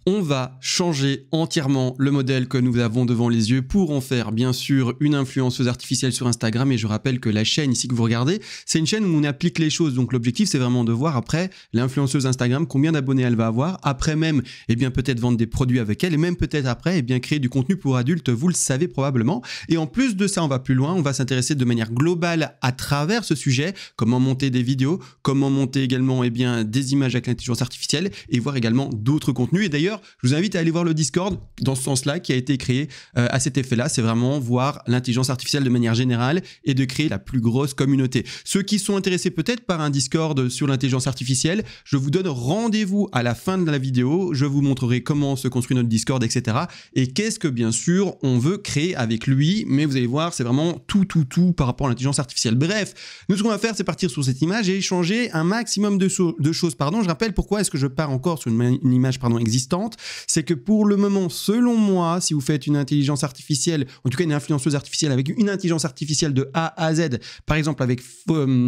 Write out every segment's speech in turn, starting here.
On va changer entièrement le modèle que nous avons devant les yeux pour en faire bien sûr une influenceuse artificielle sur Instagram. Et je rappelle que la chaîne ici que vous regardez, c'est une chaîne où on applique les choses. Donc l'objectif, c'est vraiment de voir après l'influenceuse Instagram, combien d'abonnés elle va avoir. Après même, eh bien peut-être vendre des produits avec elle et même peut-être après, eh bien créer du contenu pour adultes, vous le savez probablement. Et en plus de ça, on va plus loin, on va s'intéresser de manière globale à travers ce sujet, comment monter des vidéos, comment monter également eh bien, des images avec l'intelligence artificielle et voir également d'autres contenus. Et d'ailleurs, je vous invite à aller voir le Discord dans ce sens-là qui a été créé à cet effet-là. C'est vraiment voir l'intelligence artificielle de manière générale et de créer la plus grosse communauté. Ceux qui sont intéressés peut-être par un Discord sur l'intelligence artificielle, je vous donne rendez-vous à la fin de la vidéo. Je vous montrerai comment se construit notre Discord, etc. Et qu'est-ce que bien sûr on veut créer avec lui. Mais vous allez voir, c'est vraiment tout par rapport à l'intelligence artificielle. Bref, nous ce qu'on va faire, c'est partir sur cette image et échanger un maximum de choses. Je rappelle pourquoi est-ce que je pars encore sur une image existante. C'est que pour le moment, selon moi, si vous faites une intelligence artificielle, en tout cas une influenceuse artificielle avec une intelligence artificielle de A à Z, par exemple avec,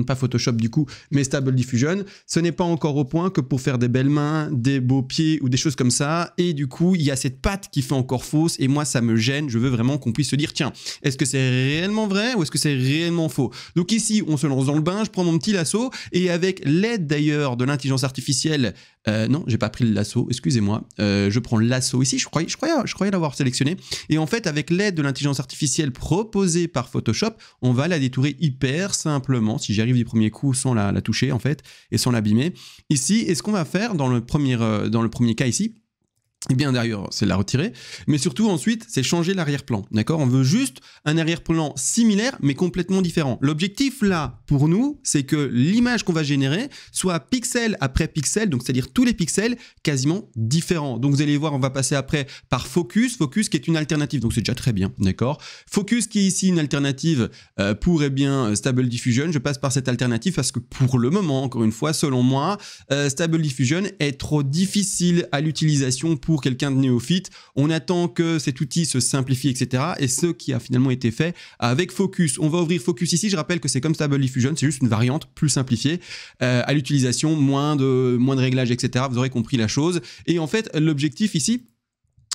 pas Photoshop du coup, mais Stable Diffusion, ce n'est pas encore au point que pour faire des belles mains, des beaux pieds ou des choses comme ça, et du coup, il y a cette patte qui fait encore fausse, et moi, ça me gêne, je veux vraiment qu'on puisse se dire, tiens, est-ce que c'est réellement vrai ou est-ce que c'est réellement faux? Donc ici, on se lance dans le bain, je prends mon petit lasso, et avec l'aide d'ailleurs de l'intelligence artificielle, non, j'ai pas pris le lasso, excusez-moi, je prends le lasso ici, je croyais l'avoir sélectionné, et en fait avec l'aide de l'intelligence artificielle proposée par Photoshop, on va la détourer hyper simplement, si j'y arrive du premier coup sans la toucher en fait, et sans l'abîmer. Ici, et ce qu'on va faire dans le premier cas ici, et bien d'ailleurs, c'est la retirer, mais surtout ensuite, c'est changer l'arrière-plan, d'accord? On veut juste un arrière-plan similaire, mais complètement différent. L'objectif là, pour nous, c'est que l'image qu'on va générer soit pixel après pixel, donc c'est-à-dire tous les pixels quasiment différents. Donc vous allez voir, on va passer après par Focus qui est une alternative, donc c'est déjà très bien, d'accord? Focus qui est ici une alternative pour, eh bien, Stable Diffusion. Je passe par cette alternative parce que pour le moment, encore une fois, selon moi, Stable Diffusion est trop difficile à l'utilisation pour quelqu'un de néophyte. On attend que cet outil se simplifie, etc. Et ce qui a finalement été fait avec Focus. On va ouvrir Focus ici. Je rappelle que c'est comme Stable Diffusion, c'est juste une variante plus simplifiée à l'utilisation, moins de réglages, etc. Vous aurez compris la chose. Et en fait, l'objectif ici,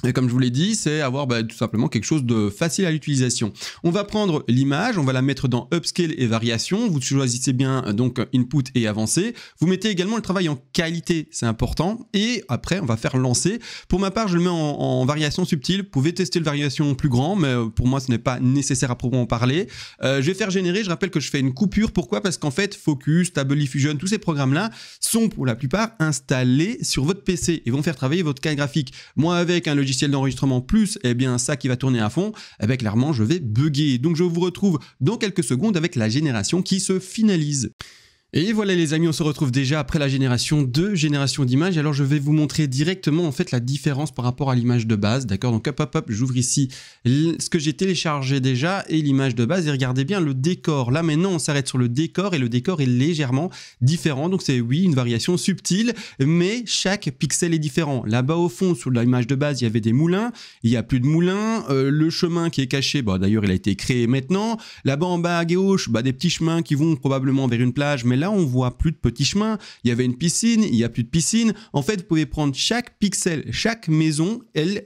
et comme je vous l'ai dit, c'est avoir tout simplement quelque chose de facile à l'utilisation. On va prendre l'image, on va la mettre dans Upscale et Variation. Vous choisissez bien donc Input et Avancé. Vous mettez également le travail en qualité, c'est important. Et après, on va faire lancer. Pour ma part, je le mets en variation subtile. Vous pouvez tester le variation plus grand, mais pour moi, ce n'est pas nécessaire à proprement parler. Je vais faire générer. Je rappelle que je fais une coupure. Pourquoi? Parce qu'en fait, Focus, Stable Diffusion, tous ces programmes-là sont pour la plupart installés sur votre PC et vont faire travailler votre carte graphique. Moi, avec un logiciel d'enregistrement plus, eh bien ça qui va tourner à fond, avec clairement je vais bugger. Donc je vous retrouve dans quelques secondes avec la génération qui se finalise. Et voilà les amis, on se retrouve déjà après la génération d'images. Alors je vais vous montrer directement en fait la différence par rapport à l'image de base, d'accord? Donc hop, j'ouvre ici ce que j'ai téléchargé déjà et l'image de base et regardez bien le décor. Là maintenant on s'arrête sur le décor et le décor est légèrement différent. Donc c'est oui une variation subtile, mais chaque pixel est différent. Là-bas au fond sur l'image de base il y avait des moulins, il n'y a plus de moulins, le chemin qui est caché, d'ailleurs il a été créé maintenant. Là-bas en bas à gauche, des petits chemins qui vont probablement vers une plage, mais là on voit plus de petits chemins, il y avait une piscine, il n'y a plus de piscine. En fait, vous pouvez prendre chaque pixel, chaque maison, elle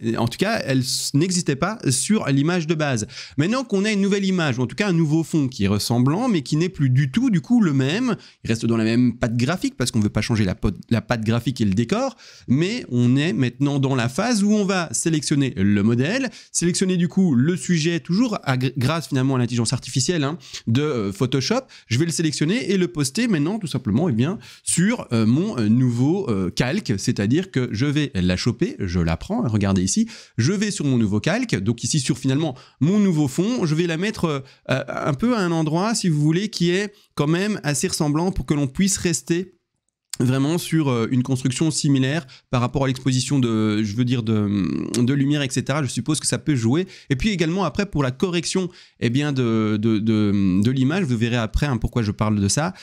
n'existait pas sur l'image de base. Maintenant qu'on a une nouvelle image, ou en tout cas un nouveau fond qui est ressemblant, mais qui n'est plus du tout du coup le même, il reste dans la même patte graphique parce qu'on ne veut pas changer la patte graphique et le décor, mais on est maintenant dans la phase où on va sélectionner le modèle, sélectionner du coup le sujet, toujours grâce finalement à l'intelligence artificielle de Photoshop. Je vais le sélectionner et le poster maintenant tout simplement sur mon nouveau calque, c'est-à-dire que je vais la choper, je la prends, regardez ici, je vais sur mon nouveau calque, donc ici sur finalement mon nouveau fond, je vais la mettre un peu à un endroit si vous voulez qui est quand même assez ressemblant pour que l'on puisse rester vraiment sur une construction similaire par rapport à l'exposition de lumière, etc. Je suppose que ça peut jouer. Et puis également après pour la correction de l'image, vous verrez après pourquoi je parle de ça,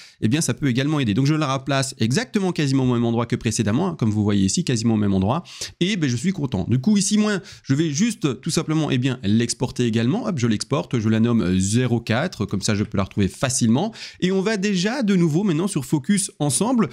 ça peut également aider. Donc je la replace exactement quasiment au même endroit que précédemment, comme vous voyez ici, quasiment au même endroit. Et je suis content. Du coup ici, je vais juste tout simplement l'exporter également. Hop, je l'exporte, je la nomme 04, comme ça je peux la retrouver facilement. Et on va déjà de nouveau maintenant sur Focus ensemble.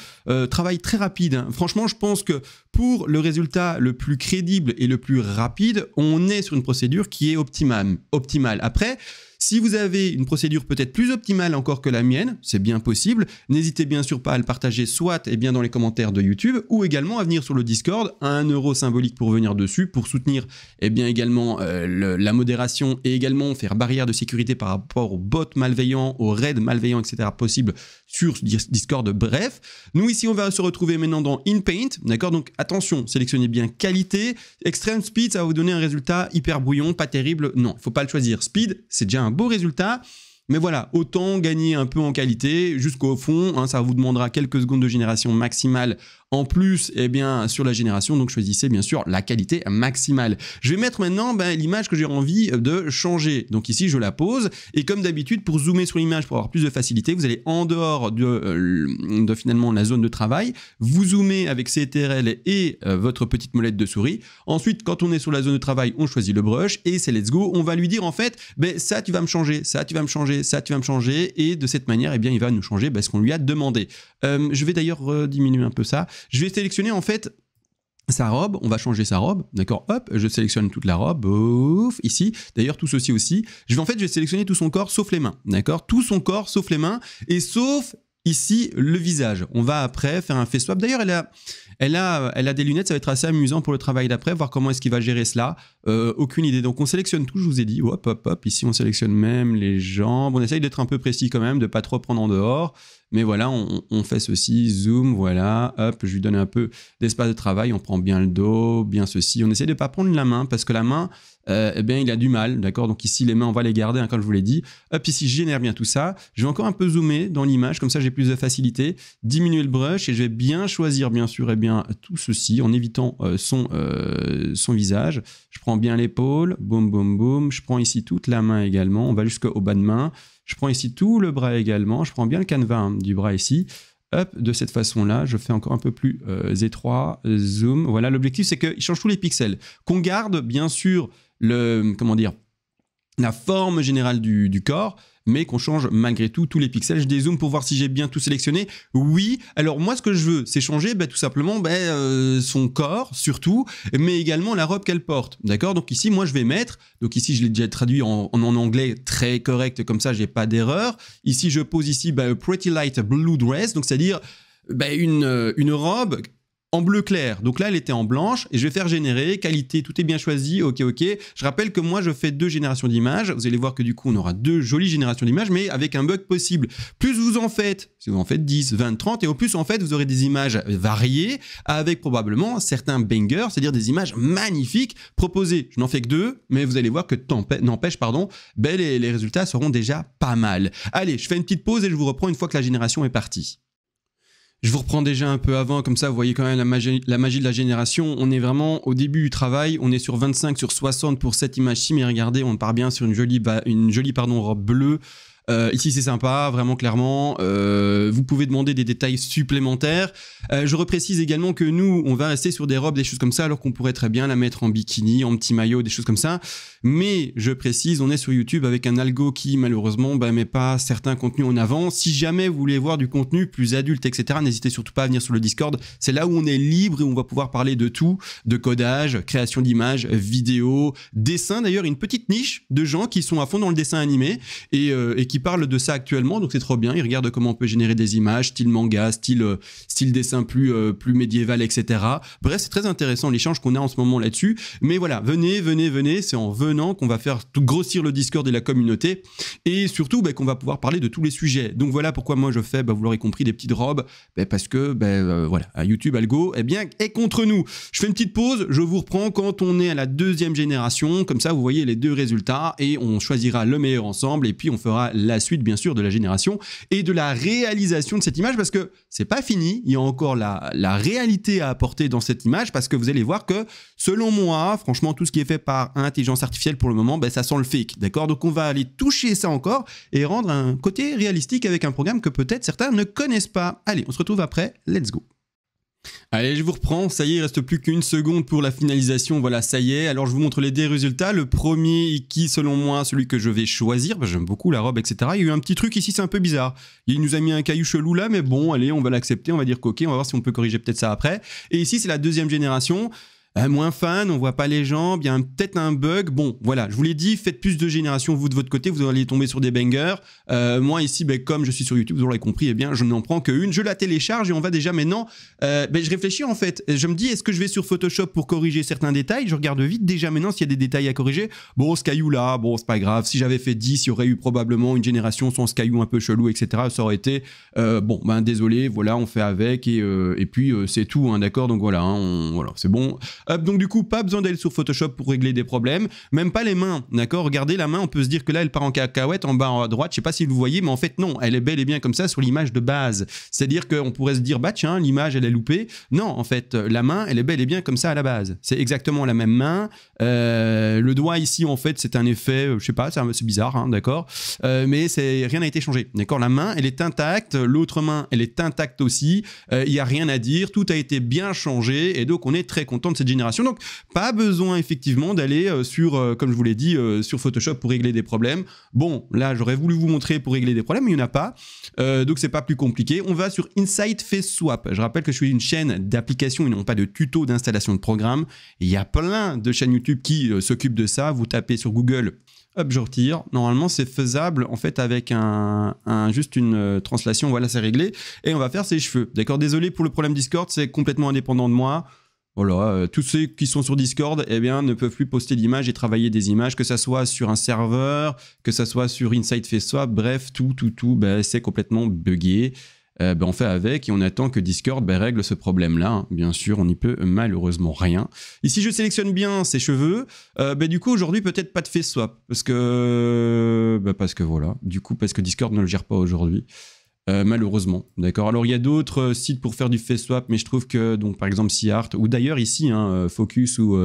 travail très rapide, hein. Franchement, je pense que pour le résultat le plus crédible et le plus rapide, on est sur une procédure qui est optimale. Après, si vous avez une procédure peut-être plus optimale encore que la mienne, c'est bien possible, n'hésitez bien sûr pas à le partager soit dans les commentaires de YouTube ou également à venir sur le Discord, à 1 € symbolique pour venir dessus, pour soutenir également la modération et également faire barrière de sécurité par rapport aux bots malveillants, aux raids malveillants, etc. possibles sur Discord. Bref, nous ici on va se retrouver maintenant dans InPaint, d'accord? Donc attention, sélectionnez bien qualité. Extreme Speed, ça va vous donner un résultat hyper brouillon, pas terrible. Non, il ne faut pas le choisir. Speed, c'est déjà un beau résultat. Mais voilà, autant gagner un peu en qualité jusqu'au fond, hein, ça vous demandera quelques secondes de génération maximale en plus sur la génération, donc choisissez bien sûr la qualité maximale. Je vais mettre maintenant l'image que j'ai envie de changer. Donc ici, je la pose et comme d'habitude, pour zoomer sur l'image, pour avoir plus de facilité, vous allez en dehors de finalement la zone de travail, vous zoomez avec CTRL et votre petite molette de souris. Ensuite, quand on est sur la zone de travail, on choisit le brush et c'est let's go. On va lui dire en fait, ça tu vas me changer, ça tu vas me changer, ça tu vas me changer et de cette manière, il va nous changer ce qu'on lui a demandé. Je vais d'ailleurs diminuer un peu ça. Je vais sélectionner en fait sa robe, on va changer sa robe, d'accord, hop, je sélectionne toute la robe, ouf, ici, d'ailleurs tout ceci aussi, je vais sélectionner tout son corps sauf les mains, d'accord, tout son corps sauf les mains, et sauf ici le visage. On va après faire un face swap, d'ailleurs elle a des lunettes, ça va être assez amusant pour le travail d'après, voir comment est-ce qu'il va gérer cela, aucune idée. Donc on sélectionne tout, je vous ai dit, hop, hop, hop, ici on sélectionne même les jambes, on essaye d'être un peu précis quand même, de pas trop prendre en dehors, mais voilà, on fait ceci, zoom, voilà, hop, je lui donne un peu d'espace de travail, on prend bien le dos, bien ceci, on essaie de pas prendre la main, parce que la main, il a du mal, d'accord, donc ici les mains on va les garder, hein, comme je vous l'ai dit, hop, ici je génère bien tout ça, je vais encore un peu zoomer dans l'image, comme ça j'ai plus de facilité, diminuer le brush, et je vais bien choisir bien sûr tout ceci en évitant son visage. Je prends bien l'épaule, boum boum boum, je prends ici toute la main également, on va jusqu'au bas de main, je prends ici tout le bras également, je prends bien le canevas du bras ici, hop, de cette façon-là, je fais encore un peu plus étroit, zoom, voilà, l'objectif c'est qu'il change tous les pixels, qu'on garde bien sûr la forme générale du corps, mais qu'on change malgré tout tous les pixels. Je dézoome pour voir si j'ai bien tout sélectionné. Oui, alors moi ce que je veux, c'est changer tout simplement son corps surtout, mais également la robe qu'elle porte. D'accord? Donc ici, moi je vais mettre, donc ici je l'ai déjà traduit en anglais très correct, comme ça j'ai pas d'erreur. Ici je pose ici Pretty Light Blue Dress, donc c'est-à-dire une robe en bleu clair. Donc là, elle était en blanche et je vais faire générer, qualité, tout est bien choisi, ok. Je rappelle que moi, je fais 2 générations d'images. Vous allez voir que du coup, on aura 2 jolies générations d'images, mais avec un bug possible. Plus vous en faites, si vous en faites 10, 20, 30, et au plus, en fait, vous aurez des images variées avec probablement certains bangers, c'est-à-dire des images magnifiques proposées. Je n'en fais que 2, mais vous allez voir que n'empêche, les résultats seront déjà pas mal. Allez, je fais une petite pause et je vous reprends une fois que la génération est partie. Je vous reprends déjà un peu avant, comme ça vous voyez quand même la magie de la génération. On est vraiment au début du travail, on est sur 25 sur 60 pour cette image-ci, mais regardez, on part bien sur une jolie robe bleue. Ici c'est sympa, vraiment clairement, vous pouvez demander des détails supplémentaires. Je reprécise également que nous, on va rester sur des robes, des choses comme ça, alors qu'on pourrait très bien la mettre en bikini, en petit maillot, des choses comme ça. Mais je précise, on est sur YouTube avec un algo qui malheureusement met pas certains contenus en avant. Si jamais vous voulez voir du contenu plus adulte, etc., n'hésitez surtout pas à venir sur le Discord. C'est là où on est libre et où on va pouvoir parler de tout, de codage, création d'images, vidéo, dessin. D'ailleurs, une petite niche de gens qui sont à fond dans le dessin animé et qui parlent de ça actuellement, donc c'est trop bien. Ils regardent comment on peut générer des images, style manga, style dessin plus médiéval, etc. Bref, c'est très intéressant l'échange qu'on a en ce moment là-dessus. Mais voilà, venez, c'est en venant qu'on va faire grossir le Discord et la communauté, et surtout qu'on va pouvoir parler de tous les sujets. Donc voilà pourquoi moi je fais, vous l'aurez compris, des petites robes, parce que voilà, YouTube Algo est contre nous. Je fais une petite pause, je vous reprends quand on est à la 2e génération, comme ça vous voyez les 2 résultats et on choisira le meilleur ensemble, et puis on fera la suite bien sûr de la génération et de la réalisation de cette image, parce que c'est pas fini, il y a encore la réalité à apporter dans cette image, parce que vous allez voir que selon moi, franchement, tout ce qui est fait par intelligence artificielle pour le moment, ça sent le fake, d'accord? Donc on va aller toucher ça encore et rendre un côté réalistique avec un programme que peut-être certains ne connaissent pas. Allez, on se retrouve après, let's go. Allez, je vous reprends. Ça y est, il reste plus qu'une seconde pour la finalisation. Voilà, ça y est. Alors, je vous montre les deux résultats. Le premier qui, selon moi, celui que je vais choisir, j'aime beaucoup la robe, etc. Il y a eu un petit truc ici, c'est un peu bizarre. Il nous a mis un caillou chelou là, mais bon, allez, on va l'accepter. On va dire qu'ok, on va voir si on peut corriger peut-être ça après. Et ici, c'est la deuxième génération. Moins fan, on voit pas les jambes, il y a peut-être un bug. Bon, voilà, je vous l'ai dit, faites plus de générations, vous de votre côté, vous allez tomber sur des bangers. Moi ici, comme je suis sur YouTube, vous l'aurez compris, eh bien, je n'en prends qu'une. Je la télécharge et on va déjà maintenant... je réfléchis en fait. Je me dis, est-ce que je vais sur Photoshop pour corriger certains détails? Je regarde vite déjà maintenant s'il y a des détails à corriger. Bon, ce caillou là, bon, c'est pas grave. Si j'avais fait 10, il y aurait eu probablement une génération sans ce caillou un peu chelou, etc. Ça aurait été... désolé, voilà, on fait avec et puis c'est tout, hein, d'accord? Donc voilà, voilà, c'est bon. Donc du coup, pas besoin d'aller sur Photoshop pour régler des problèmes, même pas les mains, d'accord? Regardez la main, on peut se dire que là, elle part en cacahuète en bas à droite, je sais pas si vous voyez, mais en fait non, elle est bel et bien comme ça sur l'image de base. C'est-à-dire qu'on pourrait se dire, bah tiens, l'image, elle est loupée. Non, en fait, la main, elle est bel et bien comme ça à la base. C'est exactement la même main. Le doigt ici, en fait, c'est un effet, je sais pas, c'est bizarre, hein, d'accord? Mais rien n'a été changé, d'accord? La main, elle est intacte, l'autre main, elle est intacte aussi. Il n'y a rien à dire, tout a été bien changé et donc on est très content de cette génération. Donc, pas besoin effectivement d'aller comme je vous l'ai dit, sur Photoshop pour régler des problèmes. Bon, là, j'aurais voulu vous montrer pour régler des problèmes, mais il n'y en a pas. Donc, c'est pas plus compliqué. On va sur Insight Face Swap. Je rappelle que je suis une chaîne d'applications et non pas de tutos d'installation de programmes. Il y a plein de chaînes YouTube qui s'occupent de ça. Vous tapez sur Google, hop, je retire. Normalement, c'est faisable en fait avec juste une translation. Voilà, c'est réglé. Et on va faire ses cheveux. D'accord, désolé pour le problème Discord, c'est complètement indépendant de moi. Voilà, tous ceux qui sont sur Discord, eh bien, ne peuvent plus poster d'images et travailler des images, que ça soit sur un serveur, que ça soit sur Insight Face Swap, bref, tout, c'est complètement buggé. On fait avec et on attend que Discord règle ce problème-là. Hein. Bien sûr, on n'y peut malheureusement rien. Ici, je sélectionne bien ses cheveux. Du coup, aujourd'hui, peut-être pas de face swap. Parce que voilà. Du coup, parce que Discord ne le gère pas aujourd'hui. Malheureusement, d'accord. Alors il y a d'autres sites pour faire du face swap, mais je trouve que donc par exemple SeeArt ou d'ailleurs ici Focus ou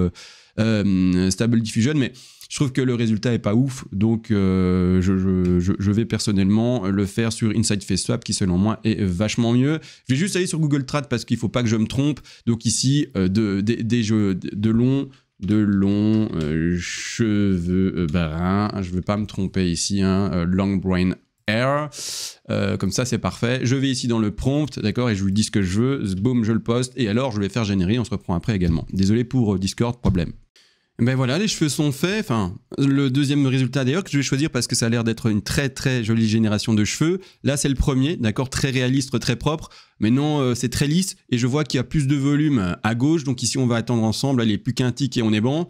Stable Diffusion, mais je trouve que le résultat est pas ouf, donc je vais personnellement le faire sur Insight Face Swap qui selon moi est vachement mieux. Je vais juste aller sur Google Trad parce qu'il faut pas que je me trompe. Donc ici de longs cheveux bruns, je vais pas me tromper ici, long brain hair, comme ça c'est parfait. Je vais ici dans le prompt, d'accord, et je lui dis ce que je veux, boum, je le poste, et alors je vais faire générer, on se reprend après également. Désolé pour Discord, problème. Ben voilà, les cheveux sont faits. Enfin, le deuxième résultat d'ailleurs que je vais choisir parce que ça a l'air d'être une très très jolie génération de cheveux. Là, c'est le premier, d'accord, très réaliste, très propre. Mais non, c'est très lisse et je vois qu'il y a plus de volume à gauche. Donc ici, on va attendre ensemble. Allez, plus qu'un tic et on est bon.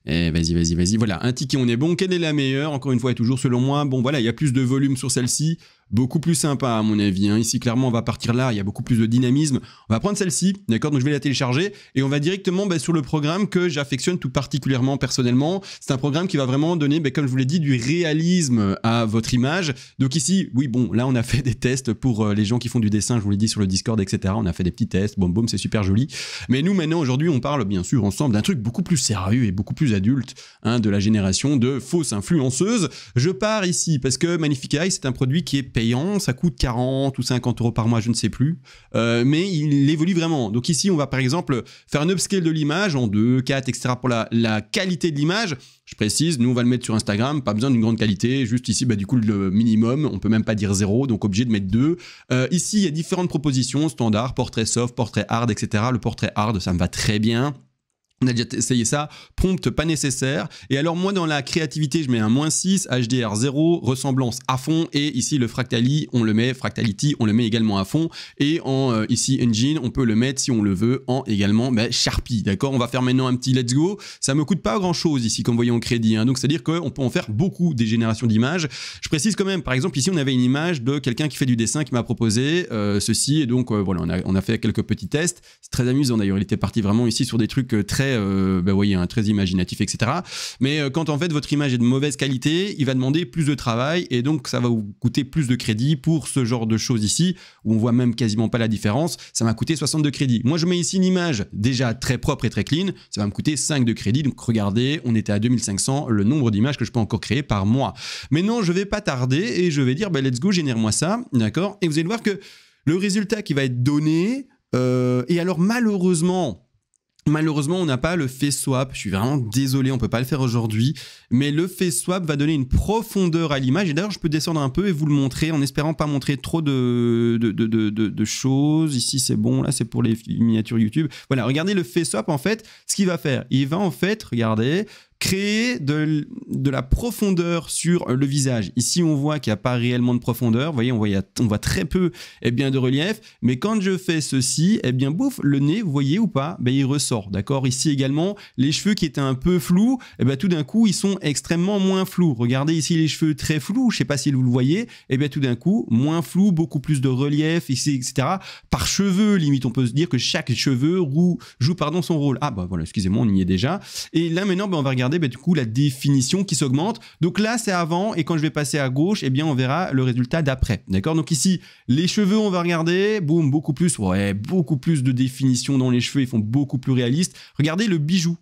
Et vas-y. Voilà, un tic et on est bon. Quelle est la meilleure? Encore une fois et toujours selon moi. Bon, voilà, il y a plus de volume sur celle-ci. Beaucoup plus sympa à mon avis. Hein. Ici, clairement, on va partir là. Il y a beaucoup plus de dynamisme. On va prendre celle-ci, d'accord? Donc, je vais la télécharger et on va directement sur le programme que j'affectionne tout particulièrement personnellement. C'est un programme qui va vraiment donner, comme je vous l'ai dit, du réalisme à votre image. Donc ici, oui, bon, là, on a fait des tests pour les gens qui font du dessin. Je vous l'ai dit sur le Discord, etc. On a fait des petits tests. Boum, c'est super joli. Mais nous, maintenant, aujourd'hui, on parle bien sûr ensemble d'un truc beaucoup plus sérieux et beaucoup plus adulte, de la génération de fausses influenceuses. Je pars ici parce que Magnifica, c'est un produit qui est payant, ça coûte 40 ou 50 € par mois, je ne sais plus, mais il évolue vraiment. Donc ici, on va par exemple faire un upscale de l'image en 2, 4, etc. pour la qualité de l'image. Je précise, nous on va le mettre sur Instagram, pas besoin d'une grande qualité, juste ici du coup le minimum, on peut même pas dire 0, donc obligé de mettre 2. Ici, il y a différentes propositions, standard, portrait soft, portrait hard, etc. Le portrait hard, ça me va très bien. On a déjà essayé ça, prompt pas nécessaire. Et alors moi dans la créativité, je mets un -6, HDR 0, ressemblance à fond. Et ici le Fractality, on le met également à fond. Et en ici Engine, on peut le mettre si on le veut en également Sharpie. D'accord, on va faire maintenant un petit let's go. Ça me coûte pas grand chose ici comme vous voyez en crédit. Donc c'est à dire qu'on peut en faire beaucoup des générations d'images. Je précise quand même, par exemple ici on avait une image de quelqu'un qui fait du dessin qui m'a proposé ceci. Et donc voilà, on a fait quelques petits tests. C'est très amusant d'ailleurs, il était parti vraiment ici sur des trucs très très imaginatif, etc. Mais quand en fait votre image est de mauvaise qualité, il va demander plus de travail et donc ça va vous coûter plus de crédits pour ce genre de choses ici où on voit même quasiment pas la différence. Ça m'a coûté 62 crédits. Moi je mets ici une image déjà très propre et très clean, ça va me coûter 5 de crédits. Donc regardez, on était à 2500 le nombre d'images que je peux encore créer par mois. Mais non, je vais pas tarder et je vais dire let's go, génère-moi ça, d'accord? Et vous allez voir que le résultat qui va être donné, Et alors malheureusement, on n'a pas le face swap. Je suis vraiment désolé, on ne peut pas le faire aujourd'hui. Mais le face swap va donner une profondeur à l'image. Et d'ailleurs, je peux descendre un peu et vous le montrer en espérant pas montrer trop de choses. Ici, c'est bon. Là, c'est pour les miniatures YouTube. Voilà, regardez le face swap, en fait. Ce qu'il va faire, il va en fait, regardez, créer de la profondeur sur le visage. Ici, on voit qu'il n'y a pas réellement de profondeur. Vous voyez, on voit très peu de relief. Mais quand je fais ceci, bouf, le nez, vous voyez ou pas, il ressort. D'accord. Ici également, les cheveux qui étaient un peu flous, tout d'un coup, ils sont extrêmement moins flous. Regardez ici les cheveux très flous. Je ne sais pas si vous le voyez. Tout d'un coup, moins flou, beaucoup plus de relief, ici, etc. Par cheveux, limite, on peut se dire que chaque cheveu joue son rôle. Ah, voilà, excusez-moi, on y est déjà. Et là, maintenant, on va regarder du coup la définition qui s'augmente. Donc là c'est avant et quand je vais passer à gauche on verra le résultat d'après. D'accord. Donc ici les cheveux, on va regarder, boum, beaucoup plus de définition dans les cheveux, ils font beaucoup plus réaliste. Regardez le bijou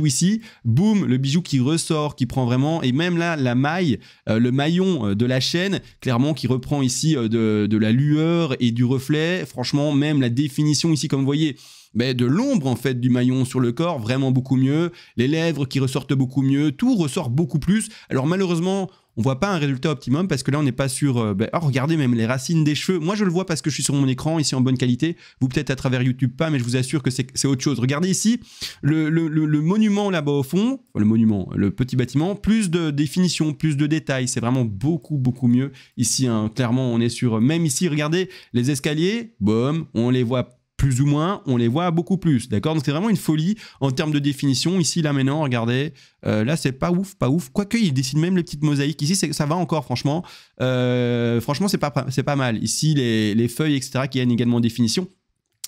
ici, boum, le bijou qui ressort, qui prend vraiment, et même là la maille, le maillon de la chaîne clairement qui reprend ici de la lueur et du reflet. Franchement, même la définition ici, comme vous voyez, de l'ombre en fait du maillon sur le corps, vraiment beaucoup mieux. Les lèvres qui ressortent beaucoup mieux, tout ressort beaucoup plus. Alors malheureusement, on voit pas un résultat optimum parce que là on n'est pas sur... regardez même les racines des cheveux. Moi je le vois parce que je suis sur mon écran ici en bonne qualité. Vous peut-être à travers YouTube pas, mais je vous assure que c'est autre chose. Regardez ici le monument là-bas au fond, le petit bâtiment, plus de définition, plus de détails. C'est vraiment beaucoup mieux ici. Hein. Clairement on est sur... Même ici, regardez les escaliers, boum, on les voit plus ou moins, on les voit beaucoup plus, d'accord. Donc c'est vraiment une folie en termes de définition. Ici, là maintenant, regardez, là c'est pas ouf. Quoique, il dessine même les petites mosaïques. Ici, ça va encore, franchement. Franchement, c'est pas mal. Ici, les feuilles, etc., qui gagnent également en définition.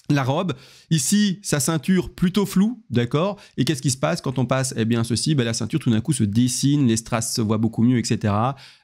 La robe, ici, sa ceinture plutôt floue, d'accord. Et qu'est-ce qui se passe quand on passe ceci, la ceinture tout d'un coup se dessine, les strass se voient beaucoup mieux, etc.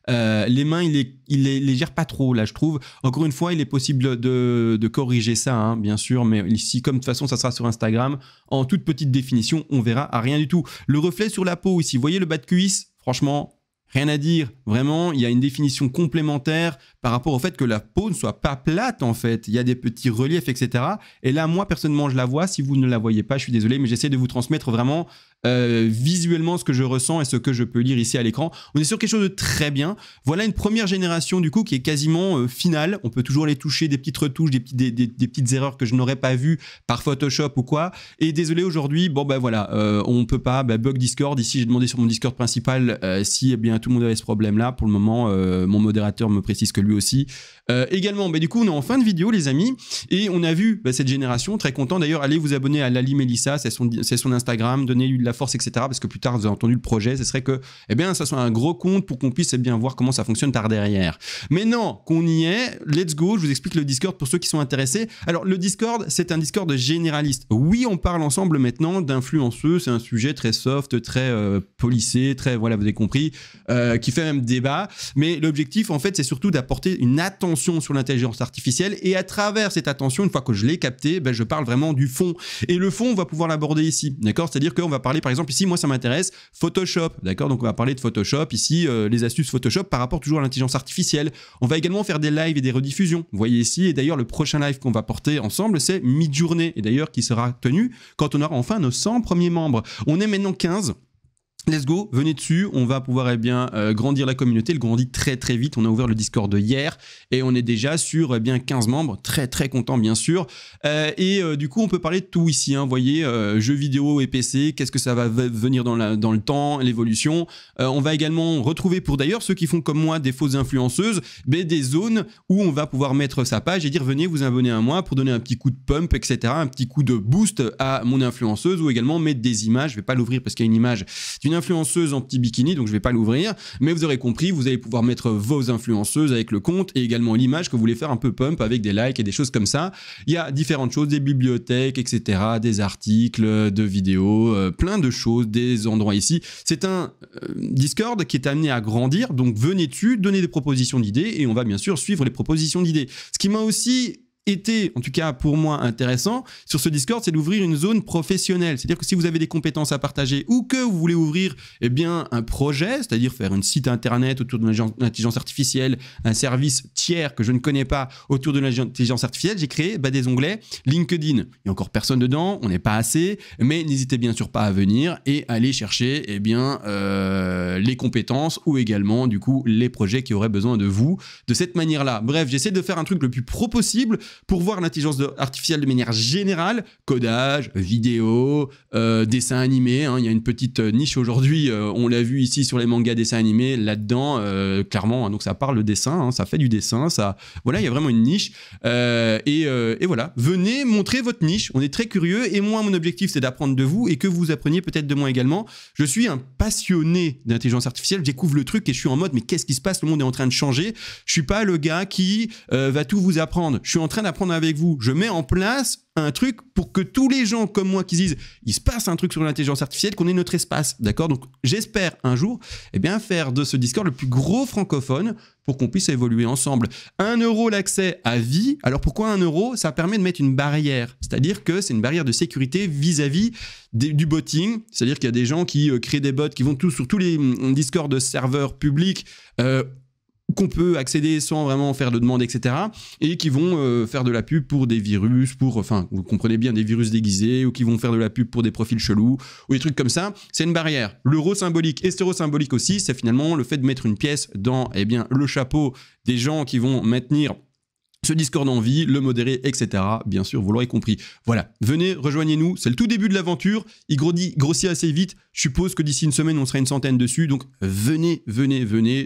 Les mains, il les gère pas trop, là, je trouve. Encore une fois, il est possible de corriger ça, hein, bien sûr, mais ici, comme de toute façon, ça sera sur Instagram, en toute petite définition, on verra à rien du tout. Le reflet sur la peau ici, vous voyez le bas de cuisse, franchement... Rien à dire, vraiment, il y a une définition complémentaire par rapport au fait que la peau ne soit pas plate en fait. Il y a des petits reliefs, etc. Et là, moi, personnellement, je la vois. Si vous ne la voyez pas, je suis désolé, mais j'essaie de vous transmettre vraiment visuellement ce que je ressens et ce que je peux lire ici à l'écran. On est sur quelque chose de très bien. Voilà une première génération du coup qui est quasiment finale. On peut toujours les toucher, des petites retouches, des petites erreurs que je n'aurais pas vues par Photoshop ou quoi. Et désolé aujourd'hui, voilà, on peut pas, bug Discord. Ici, j'ai demandé sur mon Discord principal si tout le monde avait ce problème-là. Pour le moment, mon modérateur me précise que lui aussi. Également, du coup, on est en fin de vidéo, les amis, et on a vu cette génération. Très content. D'ailleurs, allez vous abonner à Lali Melissa, c'est son Instagram. Donnez-lui de la force, etc. Parce que plus tard, vous avez entendu le projet. Ce serait que, ça soit un gros compte pour qu'on puisse voir comment ça fonctionne par derrière. Maintenant qu'on y est, let's go. Je vous explique le Discord pour ceux qui sont intéressés. Alors, le Discord, c'est un Discord généraliste. Oui, on parle ensemble maintenant d'influenceux. C'est un sujet très soft, très policé, très, voilà, vous avez compris, qui fait même débat. Mais l'objectif, en fait, c'est surtout d'apporter une attention sur l'intelligence artificielle. Et à travers cette attention, une fois que je l'ai capté, je parle vraiment du fond. Et le fond, on va pouvoir l'aborder ici. D'accord? C'est-à-dire qu'on va parler, par exemple, ici, moi, ça m'intéresse, Photoshop. D'accord? Donc, on va parler de Photoshop. Ici, les astuces Photoshop par rapport toujours à l'intelligence artificielle. On va également faire des lives et des rediffusions. Vous voyez ici. Et d'ailleurs, le prochain live qu'on va porter ensemble, c'est Midjourney. Et d'ailleurs, qui sera tenu quand on aura enfin nos 100 premiers membres. On est maintenant 15. Let's go, venez dessus, on va pouvoir grandir la communauté, elle grandit très très vite. On a ouvert le Discord hier et on est déjà sur 15 membres, très très content bien sûr. Du coup on peut parler de tout ici, hein. Vous voyez, jeux vidéo et PC, qu'est-ce que ça va venir dans le temps, l'évolution. On va également retrouver, pour d'ailleurs ceux qui font comme moi des fausses influenceuses, des zones où on va pouvoir mettre sa page et dire venez vous abonner à moi pour donner un petit coup de pump, etc. Un petit coup de boost à mon influenceuse, ou également mettre des images. Je vais pas l'ouvrir parce qu'il y a une image d'une influenceuse en petit bikini, donc je vais pas l'ouvrir, mais vous aurez compris, vous allez pouvoir mettre vos influenceuses avec le compte et également l'image que vous voulez faire un peu pump avec des likes et des choses comme ça. Il y a différentes choses, des bibliothèques, etc., des articles, de vidéos, plein de choses, des endroits ici. C'est un Discord qui est amené à grandir, donc venez dessus, donnez des propositions d'idées et on va bien sûr suivre les propositions d'idées. Ce qui m'a aussi été, en tout cas pour moi, intéressant sur ce Discord, c'est d'ouvrir une zone professionnelle. C'est-à-dire que si vous avez des compétences à partager ou que vous voulez ouvrir un projet, c'est-à-dire faire un site internet autour de l'intelligence artificielle, un service tiers que je ne connais pas autour de l'intelligence artificielle, j'ai créé des onglets LinkedIn. Il n'y a encore personne dedans, on n'est pas assez, mais n'hésitez bien sûr pas à venir et aller chercher les compétences ou également du coup les projets qui auraient besoin de vous de cette manière-là. Bref, j'essaie de faire un truc le plus pro possible pour voir l'intelligence artificielle de manière générale, codage, vidéo, dessin animé. Il y a une petite niche aujourd'hui, on l'a vu ici sur les mangas dessins animés, là-dedans, clairement, donc ça parle dessin, ça fait du dessin, voilà, il y a vraiment une niche. Et voilà, venez montrer votre niche, on est très curieux, et moi, mon objectif, c'est d'apprendre de vous et que vous appreniez peut-être de moi également. Je suis un passionné d'intelligence artificielle, je découvre le truc et je suis en mode, mais qu'est-ce qui se passe? Le monde est en train de changer. Je suis pas le gars qui va tout vous apprendre. Je suis en train d'apprendre avec vous. Je mets en place un truc pour que tous les gens comme moi qui disent il se passe un truc sur l'intelligence artificielle, qu'on ait notre espace, d'accord? Donc j'espère un jour faire de ce Discord le plus gros francophone pour qu'on puisse évoluer ensemble. 1 € l'accès à vie. Alors pourquoi 1 €? Ça permet de mettre une barrière, c'est-à-dire que c'est une barrière de sécurité vis-à-vis du botting, c'est-à-dire qu'il y a des gens qui créent des bots qui vont sur tous les Discord de serveurs publics qu'on peut accéder sans vraiment faire de demande, etc. et qui vont faire de la pub pour des virus, vous comprenez bien, des virus déguisés, ou qui vont faire de la pub pour des profils chelous, ou des trucs comme ça. C'est une barrière. L'euro symbolique et cet euro symbolique aussi, c'est finalement le fait de mettre une pièce dans le chapeau des gens qui vont maintenir ce Discord en vie, le modérer, etc. Bien sûr, vous l'aurez compris. Voilà, venez, rejoignez-nous. C'est le tout début de l'aventure. Il grossit assez vite. Je suppose que d'ici une semaine, on sera une centaine dessus. Donc, venez.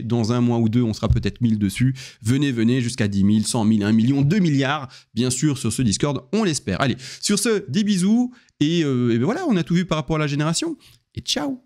Dans un mois ou deux, on sera peut-être 1000 dessus. Venez jusqu'à 10 000, 100 000, 1 million, 2 milliards. Bien sûr, sur ce Discord, on l'espère. Allez, sur ce, des bisous. Et voilà, on a tout vu par rapport à la génération. Et ciao!